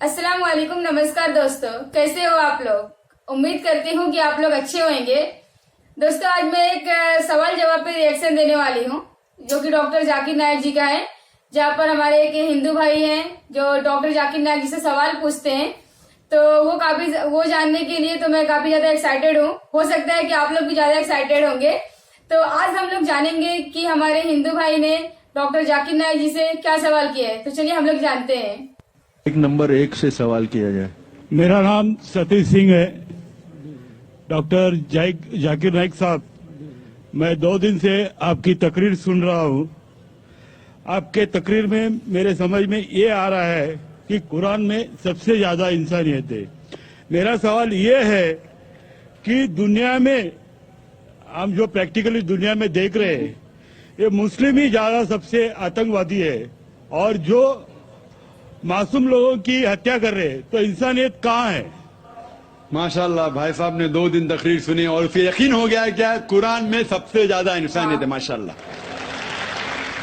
अस्सलाम वालेकुम, नमस्कार दोस्तों, कैसे हो आप लोग। उम्मीद करती हूँ कि आप लोग अच्छे होंगे। दोस्तों, आज मैं एक सवाल जवाब पे रिएक्शन देने वाली हूँ जो कि डॉक्टर जाकिर नायक जी का है, जहाँ पर हमारे एक हिंदू भाई हैं जो डॉक्टर जाकिर नायक जी से सवाल पूछते हैं। तो वो जानने के लिए तो मैं काफी ज्यादा एक्साइटेड हूँ। हो सकता है कि आप लोग भी ज्यादा एक्साइटेड होंगे। तो आज हम लोग जानेंगे कि हमारे हिंदू भाई ने डॉक्टर जाकिर नायक जी से क्या सवाल किया है। तो चलिए हम लोग जानते हैं। एक नंबर एक से सवाल किया जाए। मेरा नाम सतीश सिंह है। डॉक्टर जाकिर नाइक साहब, मैं 2 दिन से आपकी तकरीर सुन रहा हूँ। आपके तकरीर में मेरे समझ में ये आ रहा है कि कुरान में सबसे ज्यादा इंसानियत है। मेरा सवाल ये है कि दुनिया में हम जो प्रैक्टिकली दुनिया में देख रहे हैं, ये मुस्लिम ही ज्यादा सबसे आतंकवादी है और जो मासूम लोगों की हत्या कर रहे हैं, तो इंसानियत कहाँ है। माशाल्लाह, भाई साहब ने 2 दिन तकरीर सुनी और फिर यकीन हो गया क्या कुरान में सबसे ज्यादा इंसानियत है। माशाल्लाह,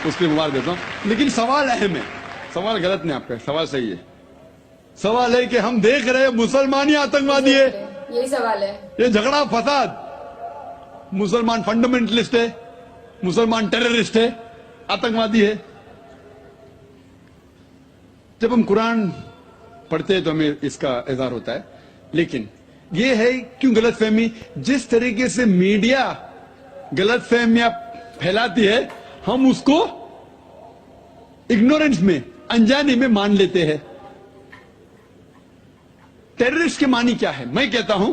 उसके मुबारक देता हूं। लेकिन सवाल अहम है, सवाल गलत नहीं, आपका सवाल सही है। सवाल है कि हम देख रहे हैं मुसलमान ही आतंकवादी है। यही सवाल है। ये झगड़ा फसाद, मुसलमान फंडामेंटलिस्ट है, मुसलमान टेररिस्ट है, आतंकवादी है। जब हम कुरान पढ़ते हैं तो हमें इसका एहसास होता है। लेकिन ये है क्यों गलतफहमी, जिस तरीके से मीडिया गलतफहमियां फैलाती है, हम उसको इग्नोरेंस में, अनजाने में मान लेते हैं। टेररिस्ट के मानी क्या है? मैं कहता हूं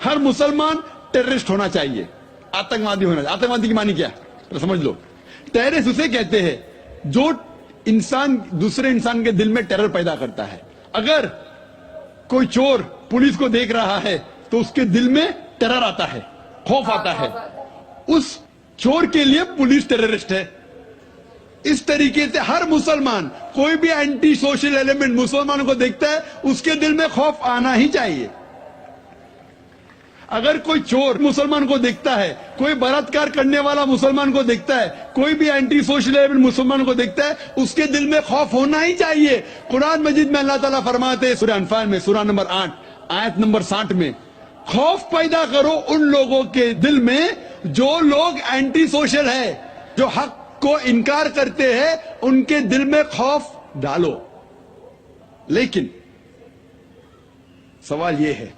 हर मुसलमान टेररिस्ट होना चाहिए, आतंकवादी होना चाहिए। आतंकवादी की मानी क्या है तो समझ लो। टेररिस्ट उसे कहते हैं जो इंसान दूसरे इंसान के दिल में टेरर पैदा करता है। अगर कोई चोर पुलिस को देख रहा है तो उसके दिल में टेरर आता है, खौफ आता है। उस चोर के लिए पुलिस टेररिस्ट है। इस तरीके से हर मुसलमान, कोई भी एंटी सोशल एलिमेंट मुसलमानों को देखता है, उसके दिल में खौफ आना ही चाहिए। अगर कोई चोर मुसलमान को देखता है, कोई बलात्कार करने वाला मुसलमान को देखता है, कोई भी एंटी सोशल एलिमेंट मुसलमान को देखता है, उसके दिल में खौफ होना ही चाहिए। कुरान मजीद में अल्लाह ताला फरमाते हैं सूरह अनफाल में, सूरह नंबर 8 आयत नंबर 60 में, खौफ पैदा करो उन लोगों के दिल में जो लोग एंटी सोशल है, जो हक को इनकार करते हैं, उनके दिल में खौफ डालो। लेकिन सवाल यह है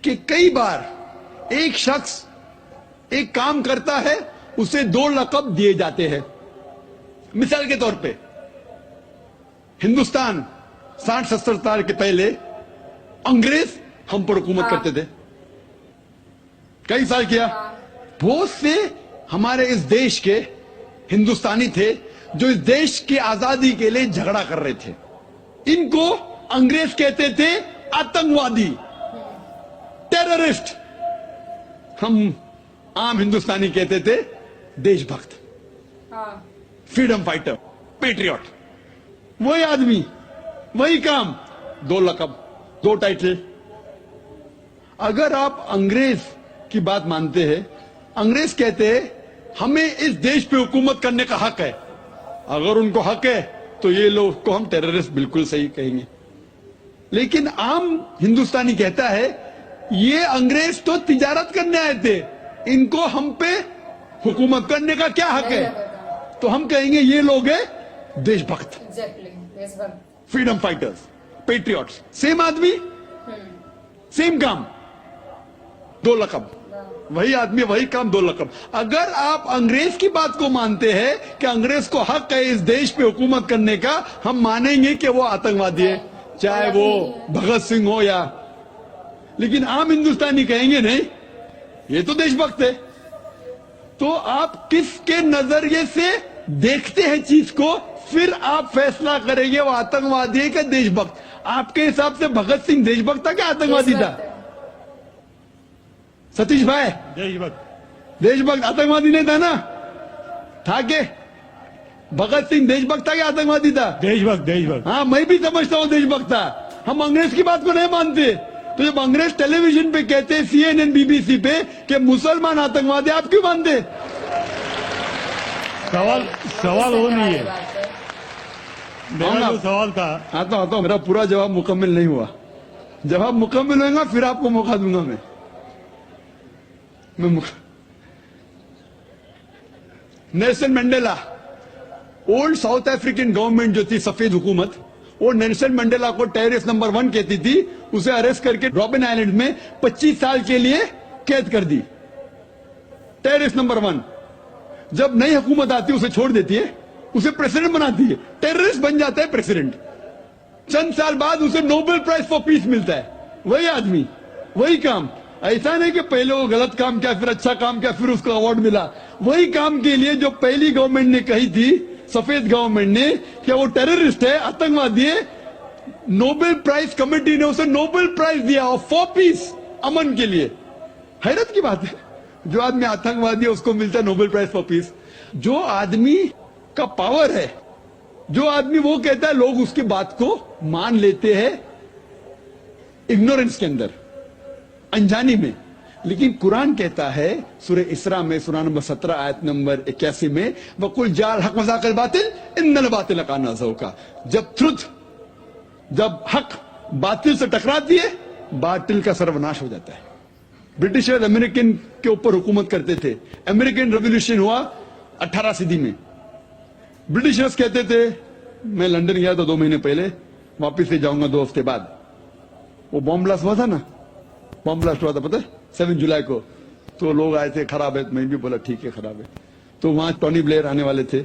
कि कई बार एक शख्स एक काम करता है, उसे 2 लक़ब दिए जाते हैं। मिसाल के तौर पे हिंदुस्तान 60-70 साल के पहले अंग्रेज हम पर हुकूमत करते थे, कई साल किया। बहुत से हमारे इस देश के हिंदुस्तानी थे जो इस देश की आजादी के लिए झगड़ा कर रहे थे। इनको अंग्रेज कहते थे आतंकवादी, टेररिस्ट। हम आम हिंदुस्तानी कहते थे देशभक्त, फ्रीडम फाइटर, पेट्रियट। वही आदमी, वही काम, 2 लक़ब, 2 टाइटल। अगर आप अंग्रेज की बात मानते हैं, अंग्रेज कहते हैं हमें इस देश पे हुकूमत करने का हक है। अगर उनको हक है तो ये लोग को हम टेररिस्ट बिल्कुल सही कहेंगे। लेकिन आम हिंदुस्तानी कहता है ये अंग्रेज तो तिजारत करने आए थे, इनको हम पे हुकूमत करने का क्या हक है? तो हम कहेंगे ये लोग हैं देशभक्त, फ्रीडम फाइटर्स, पेट्रियट्स। सेम आदमी, सेम काम, 2 लक़ब। वही आदमी, वही काम, 2 लक़ब। अगर आप अंग्रेज की बात को मानते हैं कि अंग्रेज को हक है इस देश पे हुकूमत करने का, हम मानेंगे कि वो आतंकवादी है, चाहे वो भगत सिंह हो या। लेकिन आम हिंदुस्तानी कहेंगे नहीं, ये तो देशभक्त है। तो आप किसके नजरिए से देखते हैं चीज को, फिर आप फैसला करेंगे वो आतंकवादी है क्या देशभक्त। आपके हिसाब से भगत सिंह देशभक्त था क्या आतंकवादी था? सतीश भाई, देशभक्त आतंकवादी नहीं था ना? था के भगत सिंह देशभक्त था क्या आतंकवादी था? देशभक्त। हाँ, मैं भी समझता हूं देशभक्त था। हम अंग्रेज की बात को नहीं मानते। तो जब अंग्रेज टेलीविजन पे कहते हैं, CNN, BBC पे, कि मुसलमान आतंकवादी, आप क्यों मानते? सवाल वो नहीं है। मेरा जो सवाल था, आता हूं मेरा पूरा जवाब मुकम्मल नहीं हुआ। जवाब मुकम्मल होगा फिर आपको मौका दूंगा मैं Nelson Mandela, old south African government जो थी, सफेद हुकूमत, वो नेल्सन मंडेला को टेररिस्ट नंबर 1 कहती थी। उसे अरेस्ट करके रॉबिन आइलैंड में 25 साल के लिए कैद कर दी। टेररिस्ट नंबर 1 जब नई हुकूमत आती है उसे छोड़ देती है, उसे प्रेसिडेंट बनाती है, टेररिस्ट बन जाता है प्रेसिडेंट। चंद साल बाद उसे नोबेल प्राइज फॉर पीस मिलता है। वही आदमी, वही काम। ऐसा नहीं कि पहले वो गलत काम किया, फिर अच्छा काम किया, फिर उसको अवार्ड मिला। वही काम के लिए जो पहली गवर्नमेंट ने कही थी, सफेद गवर्नमेंट ने, कि वो टेररिस्ट है, आतंकवादी है, नोबेल प्राइज कमेटी ने उसे नोबेल प्राइज दिया फॉर पीस, अमन के लिए। हैरत की बात है, जो आदमी आतंकवादी है उसको मिलता है नोबेल प्राइज फॉर पीस। जो आदमी का पावर है, जो आदमी वो कहता है, लोग उसकी बात को मान लेते हैं इग्नोरेंस के अंदर, अनजानी में। लेकिन कुरान कहता है सूरह इसरा में, सूरह नंबर 17 आयत नंबर 81 में, वकुल जाल हक मजाकल बातिल इन्नल बातिल काना ज़ौका। जब हक बातिल से टकराती है, बातिल का सर्वनाश हो जाता है। ब्रिटिशर्स अमेरिकन के ऊपर हुकूमत करते थे। अमेरिकन रेवोल्यूशन हुआ 18 सदी में। ब्रिटिशर्स कहते थे, मैं लंदन गया था 2 महीने पहले, वापिस से जाऊंगा 2 हफ्ते बाद। वो बॉम्ब ब्लास्ट हुआ था ना, बॉम्ब ब्लास्ट हुआ था पता है 7 जुलाई को। तो लोग आए थे, खराब है, मैं भी बोला ठीक है खराब है। तो वहां टोनी ब्लेयर आने वाले थे,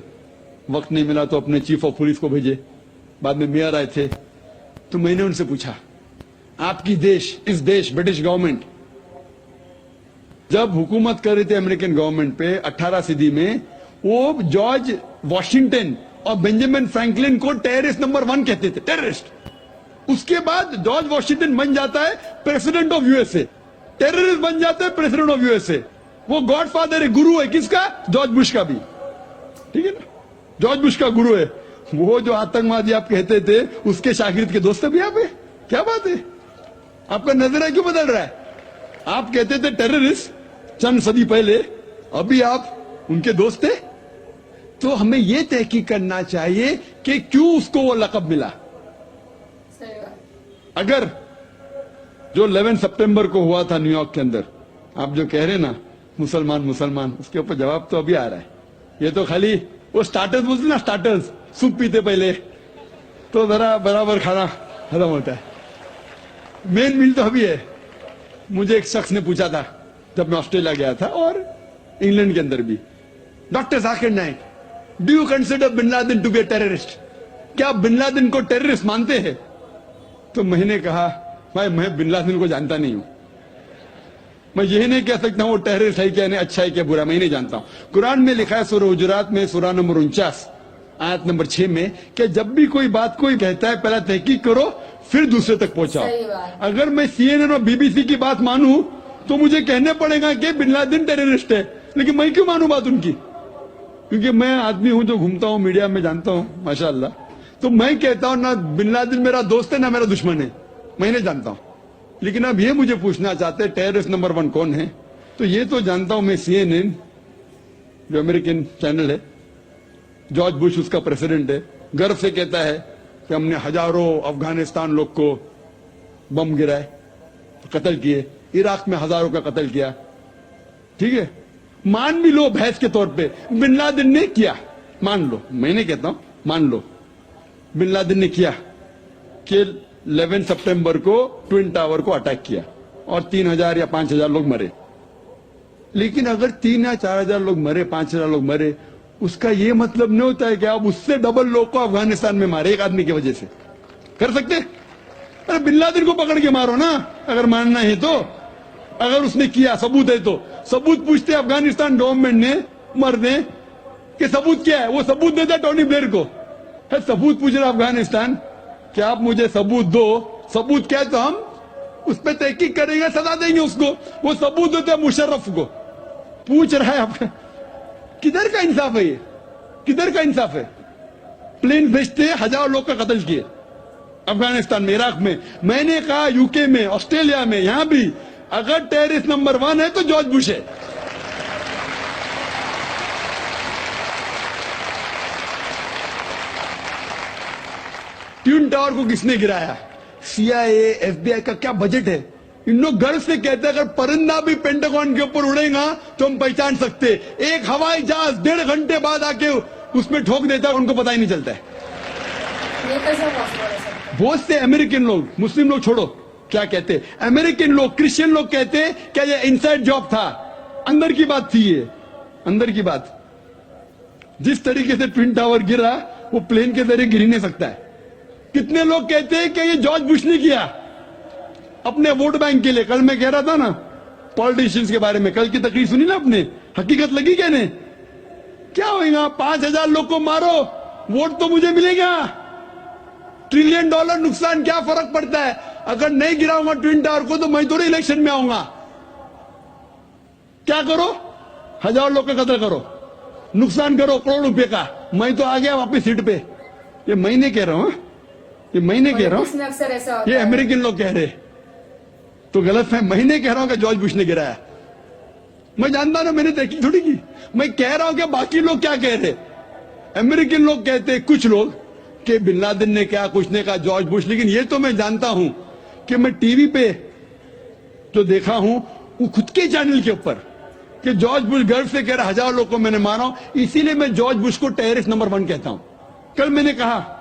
वक्त नहीं मिला तो अपने चीफ ऑफ पुलिस को भेजे, बाद में मेयर आए थे। तो मैंने उनसे पूछा, आपकी देश, इस देश ब्रिटिश गवर्नमेंट जब हुकूमत कर रही थी अमेरिकन गवर्नमेंट पे 18 सदी में, वो जॉर्ज वॉशिंगटन और बेंजामिन फ्रैंकलिन को टेररिस्ट नंबर 1 कहते थे, टेररिस्ट। उसके बाद जॉर्ज वॉशिंगटन बन जाता है प्रेसिडेंट ऑफ यूएसए, टेररिस्ट बन जाता है प्रेसिडेंट ऑफ यूएसए। वो गॉडफादर है, गुरु है किसका? जॉर्ज बुश का भी, ठीक है ना, जॉर्ज बुश का गुरु है। वो जो आतंकवादी आप कहते थे, उसके शागिर्द के दोस्त भी आप है। क्या बात है, आपका नजरिया क्यों बदल रहा है? आप कहते थे टेररिस्ट चंद सदी पहले, अभी आप उनके दोस्त थे। तो हमें यह तहकीक करना चाहिए कि क्यों उसको वो लकब मिला। सही बात। अगर जो 11 सितंबर को हुआ था न्यूयॉर्क के अंदर, आप जो कह रहे ना मुसलमान मुसलमान, उसके ऊपर जवाब तो अभी आ रहा है। ये तो खाली वो स्टार्टर्स बोलते ना, स्टार्टर्स, सूप पीते पहले तो जरा बराबर खाना खत्म होता है। मेन मील तो अभी है। मुझे एक शख्स ने पूछा था जब मैं ऑस्ट्रेलिया गया था, और इंग्लैंड के अंदर भी, doctor Zakir Naik, do you consider bin Laden to be a terrorist? क्या आप बिन लादेन को टेररिस्ट मानते हैं? तो मैंने कहा, भाई मैं बिन लादेन को जानता नहीं हूं, मैं यही नहीं कह सकता वो टेररिस्ट है क्या नहीं, अच्छा है क्या बुरा, मैं नहीं जानता हूं। कुरान में लिखा है सूरह हुजुरात में, सूरह नंबर 49 आयत नंबर 6 में, कि जब भी कोई बात कोई कहता है पहला तहकीक करो फिर दूसरे तक पहुंचाओ। सही बात। अगर मैं CNN और BBC की बात मानूं तो मुझे कहने पड़ेगा कि बिन लादेन टेररिस्ट है, लेकिन मैं क्यों मानूं बात उनकी? क्योंकि मैं आदमी हूं जो घूमता हूं मीडिया में, जानता हूं माशाअल्लाह। तो मैं कहता हूं ना बिन लादेन मेरा दोस्त है ना मेरा दुश्मन है, मैं नहीं जानता हूं। लेकिन अब ये मुझे पूछना चाहते हैं टेररिस्ट नंबर 1 कौन है, तो ये तो जानता हूं मैं, CNN जो अमेरिकन चैनल है, जॉर्ज बुश उसका प्रेसिडेंट है, गर्व से कहता है कि हमने हजारों अफगानिस्तान लोग को बम गिराए, कत्ल किए, इराक में हजारों का कत्ल किया, ठीक है। मान भी लो बहस के तौर पे बिन लादेन ने किया, मान लो, मैं नहीं कहता हूं, मान लो बिन लादेन ने किया कि 11 सितंबर को ट्विन टावर को अटैक किया और 3000 या 5000 लोग मरे। लेकिन अगर 3 या 4000 लोग मरे, 5000 लोग मरे, उसका यह मतलब नहीं होता है कि आप उससे डबल लोग को अफगानिस्तान में मारे एक आदमी की वजह से। कर सकते? अरे बिन लादेन को पकड़ के मारो ना, अगर मानना है तो। अगर उसने किया, सबूत है तो सबूत पूछते अफगानिस्तान गवर्नमेंट ने, मरने कि सबूत क्या है, वो सबूत देता टोनी ब्लेयर को। है सबूत पूछ रहा अफगानिस्तान कि आप मुझे सबूत दो, सबूत क्या है तो हम उस पर तहकीक करेंगे, सजा देंगे उसको। वो सबूत देते मुशर्रफ को। पूछ रहा है आपका, किधर का इंसाफ है ये? किधर का इंसाफ है? प्लेन भेजते हजारों लोग का कत्ल किए अफगानिस्तान में, इराक में। मैंने कहा यूके में, ऑस्ट्रेलिया में, यहां भी अगर टेररिस्ट नंबर 1 है तो जॉर्ज बुश है। ट्विन टावर को किसने गिराया? CIA, FBI का क्या बजट है? इन लोग गर्व से कहते हैं अगर परिंदा भी पेंटागन के ऊपर उड़ेगा तो हम पहचान सकते। एक हवाई जहाज 1.5 घंटे बाद आके उसमें ठोक देता है, उनको पता ही नहीं चलता है। ये कैसे पॉसिबल है सर? बहुत से अमेरिकन लोग, मुस्लिम लोग छोड़ो, क्या कहते हैं अमेरिकन लोग, क्रिश्चियन लोग कहते हैं क्या ये इनसाइड जॉब था, अंदर की बात थी, ये अंदर की बात। जिस तरीके से ट्विन टावर गिरा वो प्लेन के जरिए गिर ही नहीं सकता है। कितने लोग कहते हैं कि ये जॉर्ज बुश ने किया अपने वोट बैंक के लिए। कल मैं कह रहा था ना पॉलिटिशियंस के बारे में, कल की तकरीर सुनी ना आपने, हकीकत लगी कहने क्या होगा? 5,000 लोग को मारो, वोट तो मुझे मिलेगा। $1 ट्रिलियन नुकसान, क्या फर्क पड़ता है? अगर नहीं गिराऊंगा ट्विन टावर को तो मैं थोड़ी इलेक्शन में आऊंगा। क्या करो? 1,000 लोग का कत्ल करो, नुकसान करो करोड़ रुपए का, मैं तो आ गया वापस सीट पे। ये मैं नहीं कह रहा हूं, ये मैं नहीं कह रहा हूं, इसमें अक्सर ऐसा होता ये है। अमेरिकन लोग कह रहे। तो गलत है, मैं नहीं कह रहा हूं कि जॉर्ज बुश ने गिराया। मैं जानता ना, मैंने तहकीक थोड़ी की। मैं कह रहा हूं कि बाकी लोग क्या कह रहे। अमेरिकन लोग कहते हैं कुछ लोग कि बिन लादेन ने क्या कुछ ने कहा, जॉर्ज बुश। लेकिन ये तो मैं जानता हूं कि मैं टीवी पे जो देखा हूं वो खुद के चैनल के ऊपर कि जॉर्ज बुश गर्व से कह रहा 1,000 लोग को मैंने मारा हूं, इसीलिए मैं जॉर्ज बुश को टेररिस्ट नंबर 1 कहता हूं। कल मैंने कहा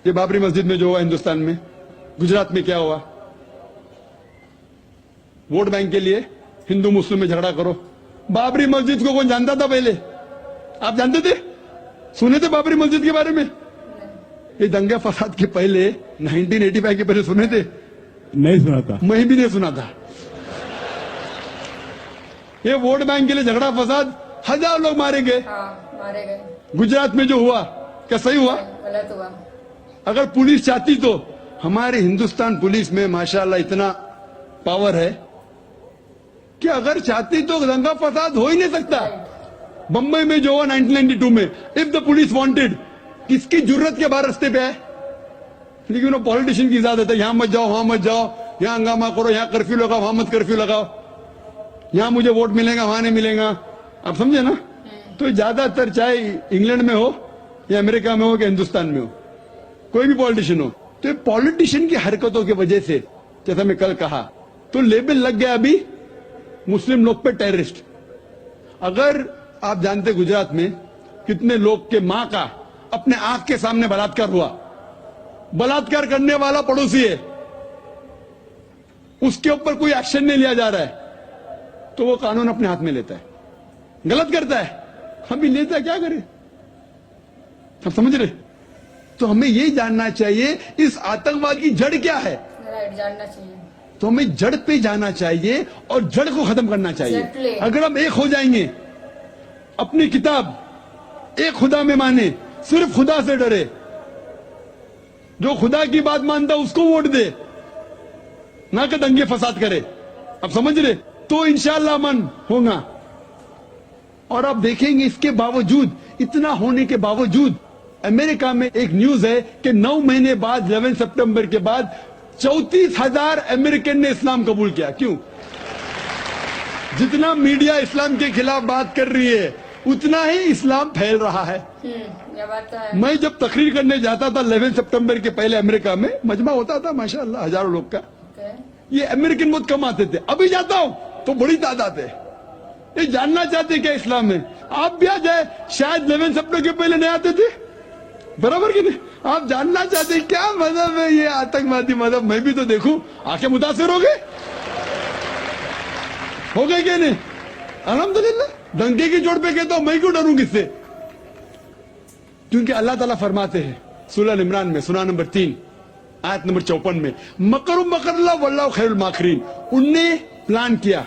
ये बाबरी मस्जिद में जो हुआ हिंदुस्तान में, गुजरात में क्या हुआ, वोट बैंक के लिए हिंदू मुस्लिम में झगड़ा करो। बाबरी मस्जिद को कौन जानता था पहले? आप जानते थे? सुने थे बाबरी मस्जिद के बारे में? ये दंगे फसाद के पहले 1985 के पहले सुने थे? नहीं सुना था। मैं भी नहीं सुना था। ये वोट बैंक के लिए झगड़ा फसाद, 1,000 लोग मारे गए। हाँ, मारे गए। गुजरात में जो हुआ क्या सही हुआ? गलत हुआ। अगर पुलिस चाहती तो, हमारे हिंदुस्तान पुलिस में माशाल्लाह इतना पावर है कि अगर चाहती तो दंगा फसाद हो ही नहीं सकता। बंबई में जो हुआ 1992 में, इफ द पुलिस वांटेड, किसकी जरूरत के बाहर रास्ते पे है? लेकिन वो पॉलिटिशियन की इजाजत है, यहां मत जाओ वहां मत जाओ, यहां हंगामा करो, यहां कर्फ्यू लगाओ वहां मत कर्फ्यू लगाओ, यहां मुझे वोट मिलेगा वहां नहीं मिलेगा। आप समझे ना? तो ज्यादातर चाहे इंग्लैंड में हो या अमेरिका में हो या हिंदुस्तान में हो, कोई भी पॉलिटिशियन हो, तो पॉलिटिशियन की हरकतों की वजह से, जैसा मैं कल कहा, तो लेबल लग गया अभी मुस्लिम लोग पे टेररिस्ट। अगर आप जानते गुजरात में कितने लोग के मां का अपने आंख के सामने बलात्कार हुआ, बलात्कार करने वाला पड़ोसी है, उसके ऊपर कोई एक्शन नहीं लिया जा रहा है, तो वो कानून अपने हाथ में लेता है, गलत करता है, हम भी लेता है, क्या करे? आप समझ रहे? तो हमें यही जानना चाहिए इस आतंकवाद की जड़ क्या है। राइट, जानना चाहिए। तो हमें जड़ पे जाना चाहिए और जड़ को खत्म करना चाहिए। Exactly. अगर हम एक हो जाएंगे, अपनी किताब एक खुदा में माने, सिर्फ खुदा से डरे, जो खुदा की बात मानता उसको वोट दे, ना कि दंगे फसाद करे। अब समझ रहे? तो इंशाअल्लाह मन होगा। और आप देखेंगे इसके बावजूद, इतना होने के बावजूद, अमेरिका में एक न्यूज है कि 9 महीने बाद 11 सितंबर के बाद 34,000 अमेरिकन ने इस्लाम कबूल किया। क्यों? जितना मीडिया इस्लाम के खिलाफ बात कर रही है उतना ही इस्लाम फैल रहा है। ये बात तो है। मैं जब तकरीर करने जाता था 11 सितंबर के पहले अमेरिका में, मजमा होता था माशाअल्लाह 1,000 लोग का। ओके। ये अमेरिकन बहुत कम आते थे, अभी जाता हूं तो बड़ी तादाद है। ये जानना चाहते क्या इस्लाम में? आप भी आ जाए, शायद 11 सितंबर के पहले नहीं आते थे, बराबर कि नहीं? आप जानना चाहते क्या मजहब है ये आतंकवादी मजहब? मैं भी तो देखूं, आंखें मुतासिर हो गए क्या नहीं? अल्हम्दुलिल्लाह। डंके की चोट पे कहता हूं, मैं क्यों डरूं किससे? क्योंकि अल्लाह ताला फरमाते हैं सूरह इमरान में, सूरह नंबर 3 आयत नंबर 54 में, मकरुम मकरल्लाह वल्लाहु खैरुल माकिरीन। उनने प्लान किया,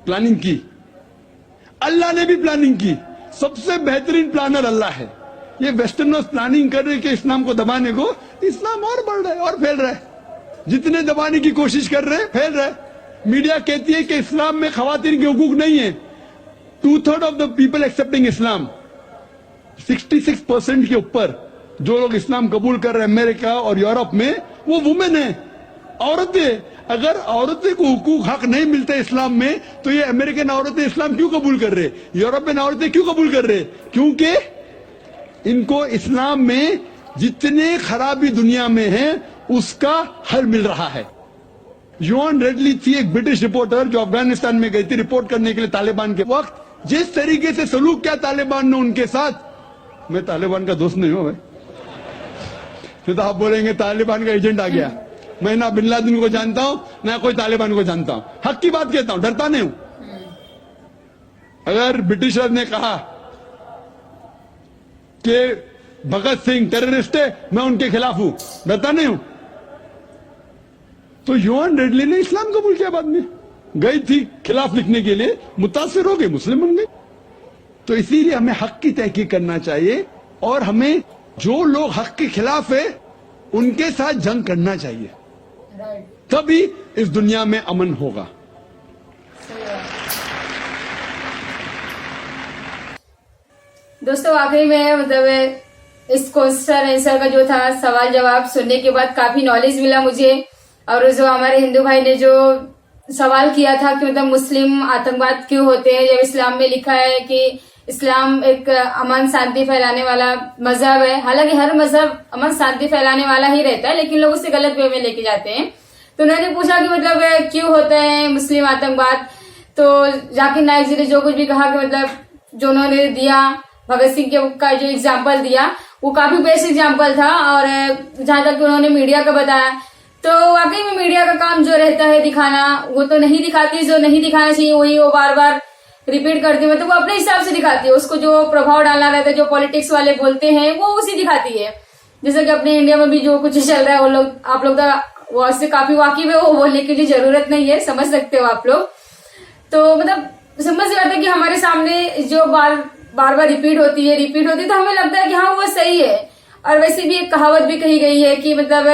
प्लानिंग की, अल्लाह ने भी प्लानिंग की। सबसे बेहतरीन प्लानर अल्लाह है। ये वेस्टर्नर्स प्लानिंग कर रहे हैं कि इस्लाम को दबाने को, इस्लाम और बढ़ रहा है और फैल रहा है। जितने दबाने की कोशिश कर रहे हैं फैल रहा है। मीडिया कहती है कि इस्लाम में खवातीन के हुकूक नहीं है। 2/3 ऑफ द पीपल एक्सेप्टिंग इस्लाम, 66% के ऊपर जो लोग इस्लाम कबूल कर रहे हैं अमेरिका और यूरोप में, वो वुमेन है, औरतें। अगर औरतें को हुकूक हक नहीं मिलते इस्लाम में, तो ये अमेरिकन औरतें इस्लाम क्यों कबूल कर रहे? यूरोपियन औरतें क्यों कबूल कर रहे? क्योंकि इनको इस्लाम में जितने खराबी दुनिया में है उसका हल मिल रहा है। योन रेडली थी एक ब्रिटिश रिपोर्टर जो अफगानिस्तान में गई थी रिपोर्ट करने के लिए तालिबान के वक्त, जिस तरीके से सलूक किया तालिबान ने उनके साथ, मैं तालिबान का दोस्त नहीं हूं भाई, फिर तो आप बोलेंगे तालिबान का एजेंट आ गया। मैं ना बिन लादेन को जानता हूं ना कोई तालिबान को जानता हूं, हक की बात कहता हूं, डरता नहीं हूं। अगर ब्रिटिशर ने कहा कि भगत सिंह टेररिस्ट है, मैं उनके खिलाफ हूं, डरता नहीं हूं। तो योन रेडली ने इस्लाम कबूल किया, बाद में गई थी खिलाफ लिखने के लिए, मुतासिर हो गई, मुस्लिम बन गई। तो इसीलिए हमें हक की तहकीक करना चाहिए और हमें जो लोग हक के खिलाफ है उनके साथ जंग करना चाहिए, तभी इस दुनिया में अमन होगा। दोस्तों वाकई में मतलब इस क्वेश्चन आंसर का जो था सवाल जवाब सुनने के बाद काफी नॉलेज मिला मुझे। और जो हमारे हिंदू भाई ने जो सवाल किया था कि मतलब मुस्लिम आतंकवाद क्यों होते हैं, जब इस्लाम में लिखा है कि इस्लाम एक अमन शांति फैलाने वाला मजहब है। हालांकि हर मजहब अमन शांति फैलाने वाला ही रहता है, लेकिन लोग उसे गलत वे में लेके जाते हैं। तो उन्होंने पूछा कि मतलब क्यों होता है मुस्लिम आतंकवाद। तो जाकिर नाइक जी ने जो कुछ भी कहा कि मतलब जो उन्होंने दिया भगत सिंह का जो एग्जाम्पल दिया वो काफी बेस्ट एग्जाम्पल था। और जहां तक उन्होंने मीडिया का बताया, तो वाकई में मीडिया का काम जो रहता है दिखाना, वो तो नहीं दिखाती, जो नहीं दिखाना चाहिए वही वो बार बार रिपीट करती है। मतलब वो अपने हिसाब से दिखाती है, उसको जो प्रभाव डालना रहता है, जो पॉलिटिक्स वाले बोलते हैं वो उसी दिखाती है। जैसे कि अपने इंडिया में भी जो कुछ चल रहा है वो लोग, आप लोग तो उससे काफी वाकिफ है, वो बोलने की जरूरत नहीं है, समझ सकते हो आप लोग। तो मतलब समझ जाते हैं कि हमारे सामने जो बार बार रिपीट होती है तो हमें लगता है कि हाँ वो सही है। और वैसे भी एक कहावत भी कही गई है कि मतलब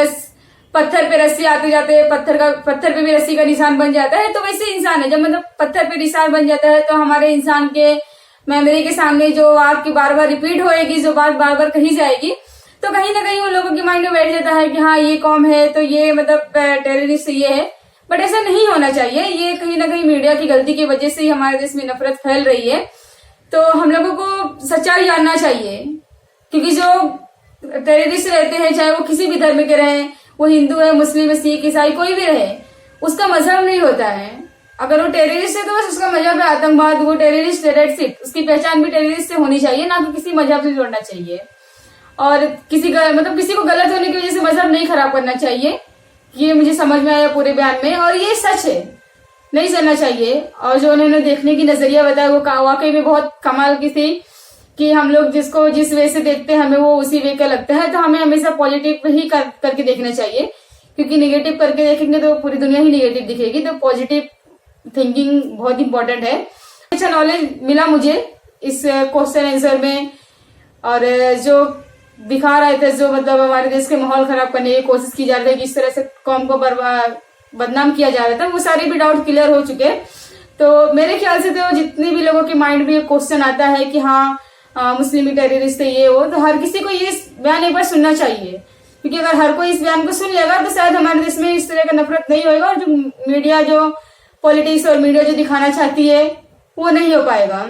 पत्थर पे रस्सी आते जाते पत्थर पे भी रस्सी का निशान बन जाता है। तो वैसे इंसान है, जब मतलब पत्थर पे निशान बन जाता है तो हमारे इंसान के मेमोरी के सामने जो आपकी बार बार रिपीट होएगी, जो बात बार बार कही जाएगी, तो कहीं ना कहीं उन लोगों के माइंड में बैठ जाता है कि हाँ ये कौम है तो ये मतलब टेररिस्ट ये है। बट ऐसा नहीं होना चाहिए। ये कहीं ना कहीं मीडिया की गलती की वजह से ही हमारे देश में नफरत फैल रही है। तो हम लोगों को सच्चाई जानना चाहिए, क्योंकि जो टेररिस्ट रहते हैं चाहे वो किसी भी धर्म के रहे, वो हिंदू है, मुस्लिम है, सिख, ईसाई, कोई भी रहे, उसका मजहब नहीं होता है। अगर वो टेररिस्ट है तो बस उसका मजहब है आतंकवाद, वो टेररिस्ट टेररिस्ट, उसकी पहचान भी टेररिस्ट से होनी चाहिए, ना कि किसी मजहब से जोड़ना चाहिए। और किसी को गलत होने की वजह से मजहब नहीं खराब करना चाहिए। ये मुझे समझ में आया पूरे बयान में, और ये सच है, नहीं चलना चाहिए। और जो उन्होंने देखने की नजरिया बताया वो वाकई में बहुत कमाल की थी कि हम लोग जिसको जिस वे से देखते हैं हमें वो उसी वे का लगता है। तो हमें हमेशा पॉजिटिव ही करके देखना चाहिए, क्योंकि निगेटिव करके देखेंगे तो पूरी दुनिया ही निगेटिव दिखेगी। तो पॉजिटिव थिंकिंग बहुत इंपॉर्टेंट है। अच्छा नॉलेज मिला मुझे इस क्वेश्चन आंसर में। और जो दिखा रहे थे जो मतलब हमारे देश के माहौल खराब करने की कोशिश की जा रही है, किस तरह से कौम को बदनाम किया जा रहा था, वो सारे भी डाउट क्लियर हो चुके। तो मेरे ख्याल से तो जितने भी लोगों के माइंड में क्वेश्चन आता है कि हाँ मुस्लिम टेररिस्ट है ये वो, तो हर किसी को ये बयान एक बार सुनना चाहिए। क्योंकि अगर हर कोई इस बयान को सुन लेगा तो शायद हमारे देश में इस तरह का नफरत नहीं होगा, और जो मीडिया जो पॉलिटिक्स और मीडिया जो दिखाना चाहती है वो नहीं हो पाएगा।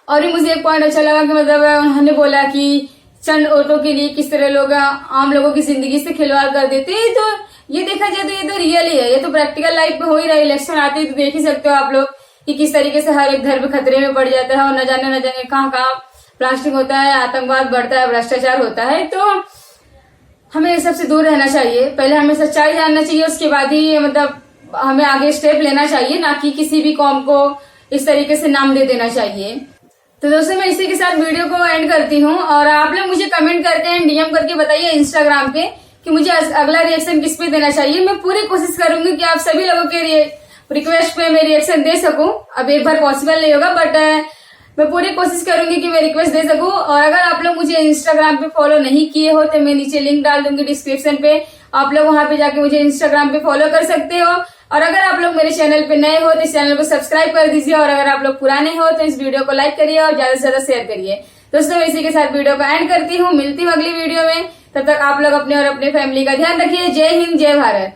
और ये मुझे एक पॉइंट अच्छा लगा कि मतलब उन्होंने बोला कि चंद वोटों के लिए किस तरह लोग आम लोगों की जिंदगी से खिलवाड़ कर देते हैं। तो ये देखा जाए तो ये तो रियल ही है, ये तो प्रैक्टिकल लाइफ में हो ही रहा है। इलेक्शन आते ही तो देख ही सकते हो आप लोग कि किस तरीके से हर एक धर्म खतरे में पड़ जाता है, और न जाने कहाँ प्लास्टिक होता है, आतंकवाद बढ़ता है, भ्रष्टाचार होता है। तो हमें इस सबसे दूर रहना चाहिए। पहले हमें सच्चाई जानना चाहिए, उसके बाद ही मतलब हमें आगे स्टेप लेना चाहिए, ना कि किसी भी कौम को इस तरीके से नाम दे देना चाहिए। तो दोस्तों मैं इसी के साथ वीडियो को एंड करती हूँ। और आप लोग मुझे कमेंट करके डीएम करके बताइए इंस्टाग्राम पे कि मुझे अगला रिएक्शन किस पे देना चाहिए। मैं पूरी कोशिश करूंगी कि आप सभी लोगों के रिक्वेस्ट पे मैं रिएक्शन दे सकूं। अब एक बार पॉसिबल नहीं होगा, बट मैं पूरी कोशिश करूंगी कि मैं रिक्वेस्ट दे सकूं। और अगर आप लोग मुझे इंस्टाग्राम पे फॉलो नहीं किए हो तो मैं नीचे लिंक डाल दूंगी डिस्क्रिप्शन पे, आप लोग वहां पे जाके मुझे इंस्टाग्राम पे फॉलो कर सकते हो। और अगर आप लोग मेरे चैनल पे नए हो तो इस चैनल को सब्सक्राइब कर दीजिए, और अगर आप लोग पुराने हो तो इस वीडियो को लाइक करिए और ज्यादा से ज्यादा शेयर करिए। दोस्तों मैं इसी के साथ वीडियो को एंड करती हूँ, मिलती हूँ अगली वीडियो में। तब तक आप लोग अपने और अपने फैमिली का ध्यान रखिए। जय हिंद, जय भारत।